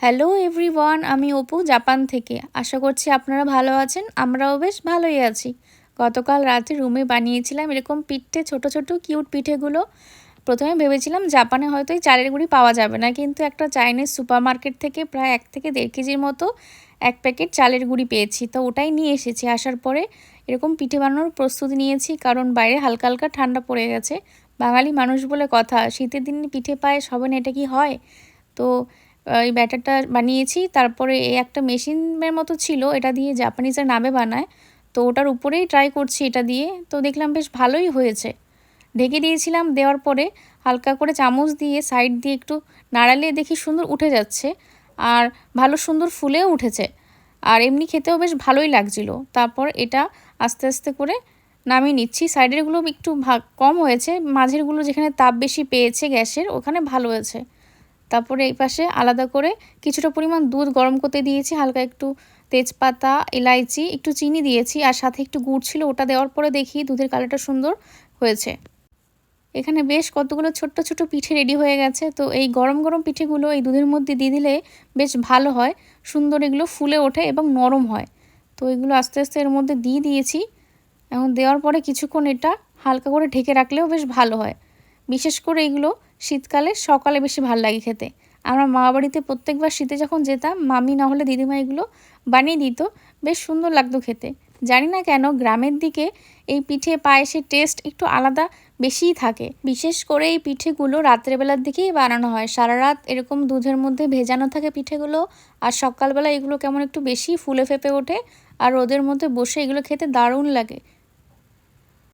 Hello everyone, আমি Apu Japan থেকে। আশা করছি আপনারা ভালো আছেন। আমরাও বেশ ভালোই আছি। গতকাল রাতে রুমে বানিয়েছিলাম এরকম পিঠে, ছোট ছোট কিউট পিঠেগুলো। প্রথমে ভেবেছিলাম জাপানে হয়তো এই চালের গুঁড়ি পাওয়া যাবে না, কিন্তু একটা চাইনিজ সুপার মার্কেট থেকে প্রায় 1 থেকে 1.5 কেজির মতো এক প্যাকেট চালের গুঁড়ি পেয়েছি, তো ওটাই নিয়ে এসেছি। আসার পরে এরকম পিঠে বানানোর প্রস্তুতি নিয়েছি, কারণ বাইরে হালকা হালকা ঠান্ডা পড়ে গেছে। বাঙালি মানুষ বলে কথা, শীতের দিনে পিঠে পায়েস হবে না, এটা কি হয়? তো এই ব্যাটারটা বানিয়েছি। তারপরে এই একটা মেশিনের মতো ছিল, এটা দিয়ে জাপানিজরা নাবে বানায়, তো ওটার উপরেই ট্রাই করছি এটা দিয়ে। তো দেখলাম বেশ ভালোই হয়েছে। ঢেকে দিয়েছিলাম, দেওয়ার পরে হালকা করে চামচ দিয়ে সাইড দিয়ে একটু নাড়ালে দেখি সুন্দর উঠে যাচ্ছে, আর ভালো সুন্দর ফুলেও উঠেছে, আর এমনি খেতেও বেশ ভালোই লাগছিল। তারপর এটা আস্তে আস্তে করে নামিয়ে নিচ্ছি। সাইডেরগুলো একটু কম হয়েছে, মাঝেরগুলো যেখানে তাপ বেশি পেয়েছে গ্যাসের ওখানে ভালো হয়েছে। তারপরে এই পাশে আলাদা করে কিছুটা পরিমাণ দুধ গরম করতে দিয়েছি, হালকা একটু তেজপাতা, এলাইচি, একটু চিনি দিয়েছি, আর সাথে একটু গুড় ছিল, ওটা দেওয়ার পরে দেখি দুধের কালারটা সুন্দর হয়েছে। এখানে বেশ কতগুলো ছোট্ট ছোট্ট পিঠে রেডি হয়ে গেছে। তো এই গরম গরম পিঠেগুলো এই দুধের মধ্যে দিয়ে দিলে বেশ ভালো হয়, সুন্দর এগুলো ফুলে ওঠে এবং নরম হয়। তো এগুলো আস্তে আস্তে এর মধ্যে দিয়ে দিয়েছি। এখন দেওয়ার পরে কিছুক্ষণ এটা হালকা করে ঢেকে রাখলেও বেশ ভালো হয়। বিশেষ করে এগুলো শীতকালে সকালে বেশি ভালো লাগে খেতে। আমরা মামাবাড়িতে প্রত্যেকবার শীতে যখন যেতাম, মামি না হলে দিদিমা এগুলো বানিয়ে দিত, বেশ সুন্দর লাগতো খেতে। জানি না কেন গ্রামের দিকে এই পিঠে পায়েসের টেস্ট একটু আলাদা বেশিই থাকে। বিশেষ করে এই পিঠেগুলো রাত্রেবেলার দিকেই বানানো হয়, সারা রাত এরকম দুধের মধ্যে ভেজানো থাকে পিঠেগুলো, আর সকালবেলা এগুলো কেমন একটু বেশি ফুলে ফেপে ওঠে, আর রোদের মধ্যে বসে এগুলো খেতে দারুণ লাগে।